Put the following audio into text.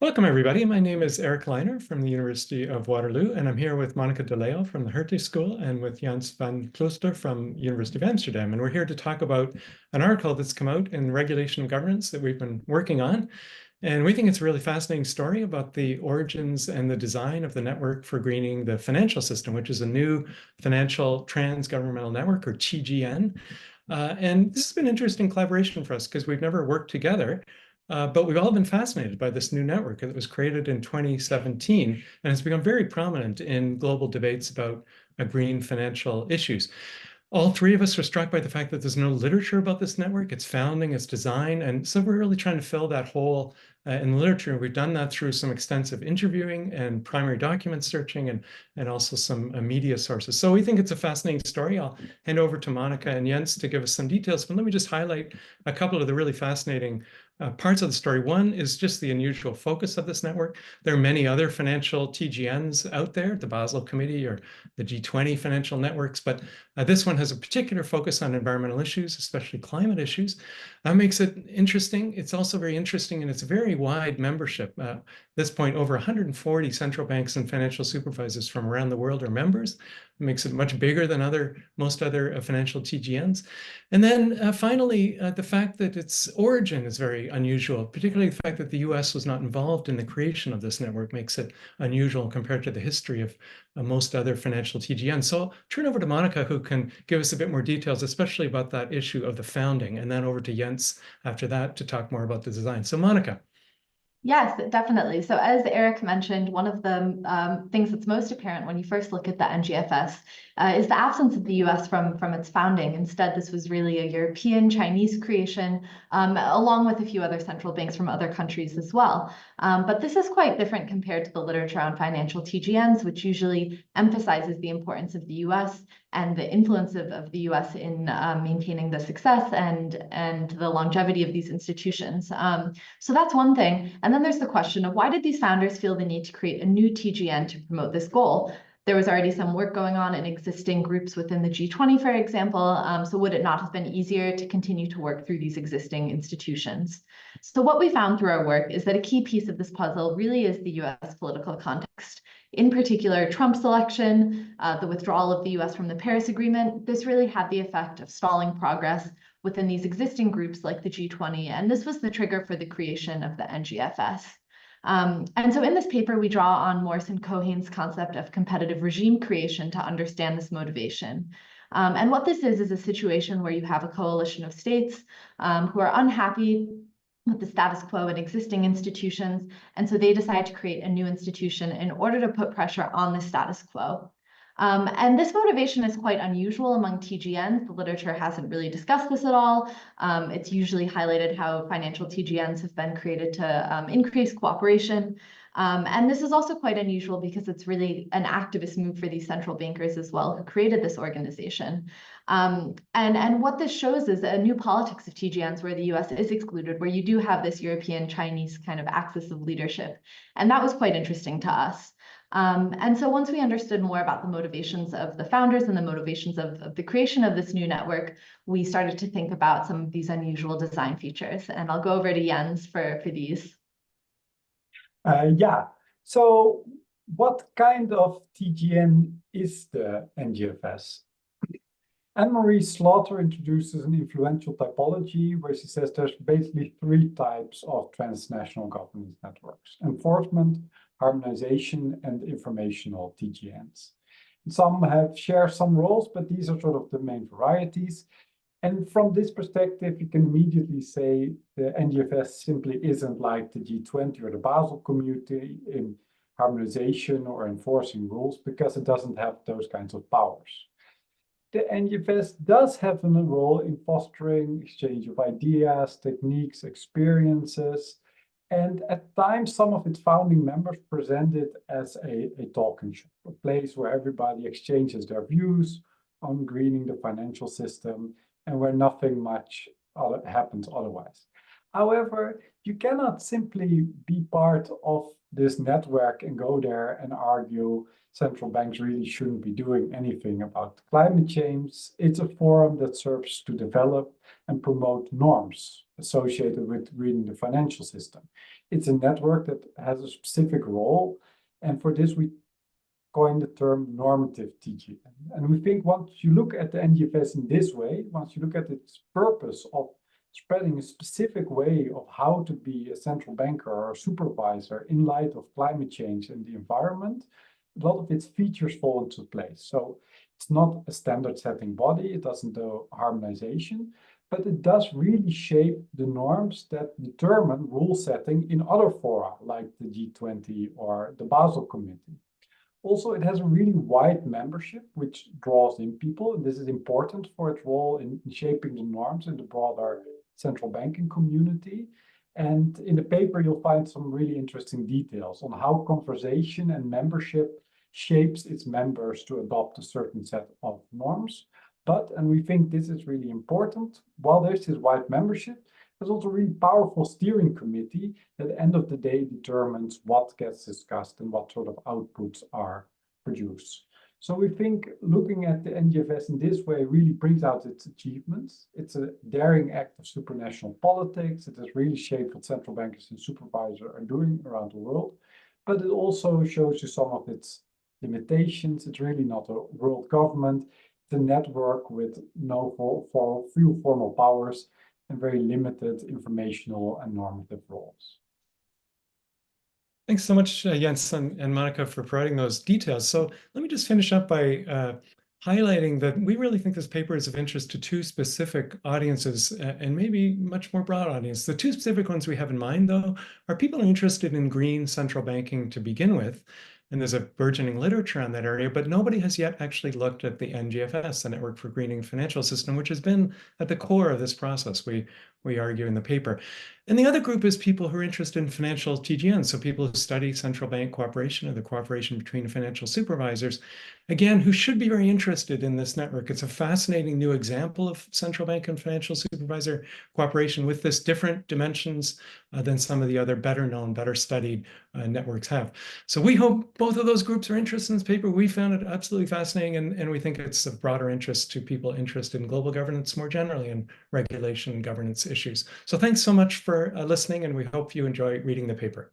Welcome, everybody. My name is Eric Leiner from the University of Waterloo, and I'm here with Monica De Leo from the Hertie School and with Jens van Klooster from University of Amsterdam. And we're here to talk about an article that's come out in Regulation of Governance that we've been working on. And we think it's a really fascinating story about the origins and the design of the network for greening the financial system, which is a new financial trans-governmental network, or TGN. And this has been an interesting collaboration for us because we've never worked together. But we've all been fascinated by this new network that was created in 2017 and has become very prominent in global debates about green financial issues. All three of us are struck by the fact that there's no literature about this network, its founding, its design. And so we're really trying to fill that hole in the literature. We've done that through some extensive interviewing and primary document searching and also some media sources. So we think it's a fascinating story. I'll hand over to Monica and Jens to give us some details, but let me just highlight a couple of the really fascinating parts of the story. One is just the unusual focus of this network. There are many other financial TGNs out there, the Basel Committee or the G20 financial networks, but this one has a particular focus on environmental issues, especially climate issues. That makes it interesting. It's also very interesting in its very wide membership. At this point, over 140 central banks and financial supervisors from around the world are members. It makes it much bigger than most other financial TGNs. And then finally, the fact that its origin is very unusual, particularly the fact that the US was not involved in the creation of this network makes it unusual compared to the history of most other financial TGNs. So I'll turn over to Monica, who can give us a bit more details, especially about that issue of the founding, and then over to Jens after that to talk more about the design. So Monica. Yes, definitely. So as Eric mentioned, one of the things that's most apparent when you first look at the NGFS is the absence of the US from its founding. Instead, this was really a European Chinese creation, along with a few other central banks from other countries as well. But this is quite different compared to the literature on financial TGNs, which usually emphasizes the importance of the US and the influence of the US in maintaining the success and the longevity of these institutions. So that's one thing. And then there's the question of why did these founders feel the need to create a new TGN to promote this goal? There was already some work going on in existing groups within the G20, for example. So would it not have been easier to continue to work through these existing institutions? So what we found through our work is that a key piece of this puzzle really is the US political context. In particular, Trump's election, the withdrawal of the US from the Paris Agreement, this really had the effect of stalling progress within these existing groups like the G20, and this was the trigger for the creation of the NGFS. And so in this paper, we draw on Morse and Cohen's concept of competitive regime creation to understand this motivation. And what this is a situation where you have a coalition of states who are unhappy with the status quo in existing institutions, and so they decide to create a new institution in order to put pressure on the status quo. And this motivation is quite unusual among TGNs. The literature hasn't really discussed this at all. It's usually highlighted how financial TGNs have been created to increase cooperation. And this is also quite unusual because it's really an activist move for these central bankers as well who created this organization. And what this shows is a new politics of TGNs where the US is excluded, where you do have this European-Chinese kind of axis of leadership. And that was quite interesting to us. And so once we understood more about the motivations of the founders and the motivations of the creation of this new network, we started to think about some of these unusual design features. And I'll go over to Jens for these. Yeah, so what kind of TGN is the NGFS? Anne-Marie Slaughter introduces an influential typology where she says there's basically three types of transnational governance networks: enforcement, harmonization, and informational TGNs. Some share some roles, but these are sort of the main varieties. And from this perspective, you can immediately say the NGFS simply isn't like the G20 or the Basel Committee in harmonization or enforcing rules, because it doesn't have those kinds of powers. The NGFS does have a role in fostering exchange of ideas, techniques, experiences, and at times some of its founding members present it as a talking shop, a place where everybody exchanges their views on greening the financial system and where nothing much happens otherwise. However, you cannot simply be part of this network and go there and argue central banks really shouldn't be doing anything about climate change. It's a forum that serves to develop and promote norms associated with reading the financial system. It's a network that has a specific role, and for this we coined the term normative TGN. And we think once you look at the NGFS in this way, once you look at its purpose of spreading a specific way of how to be a central banker or a supervisor in light of climate change and the environment, a lot of its features fall into place. So it's not a standard setting body, it doesn't do harmonization, but it does really shape the norms that determine rule setting in other fora, like the G20 or the Basel Committee. Also, it has a really wide membership, which draws in people, and this is important for its role in shaping the norms in the broader central banking community. And in the paper, you'll find some really interesting details on how conversation and membership shapes its members to adopt a certain set of norms. But, and we think this is really important, while there's this wide membership, there's also a really powerful steering committee that at the end of the day determines what gets discussed and what sort of outputs are produced. So we think looking at the NGFS in this way really brings out its achievements. It's a daring act of supranational politics. It has really shaped what central bankers and supervisors are doing around the world. But it also shows you some of its limitations. It's really not a world government. It's a network with few formal powers and very limited informational and normative roles. Thanks so much, Jens and Monica, for providing those details. So let me just finish up by highlighting that we really think this paper is of interest to two specific audiences and maybe much more broad audience. The two specific ones we have in mind, though, are people who are interested in green central banking to begin with. And there's a burgeoning literature on that area, but nobody has yet actually looked at the NGFS, the Network for Greening the Financial System, which has been at the core of this process, we argue in the paper. And the other group is people who are interested in financial TGN, so people who study central bank cooperation or the cooperation between financial supervisors, again, who should be very interested in this network. It's a fascinating new example of central bank and financial supervisor cooperation with this different dimensions than some of the other better known, better studied networks have. So we hope both of those groups are interested in this paper. We found it absolutely fascinating, and we think it's of broader interest to people interested in global governance more generally and regulation and governance issues. So thanks so much for listening, and we hope you enjoy reading the paper.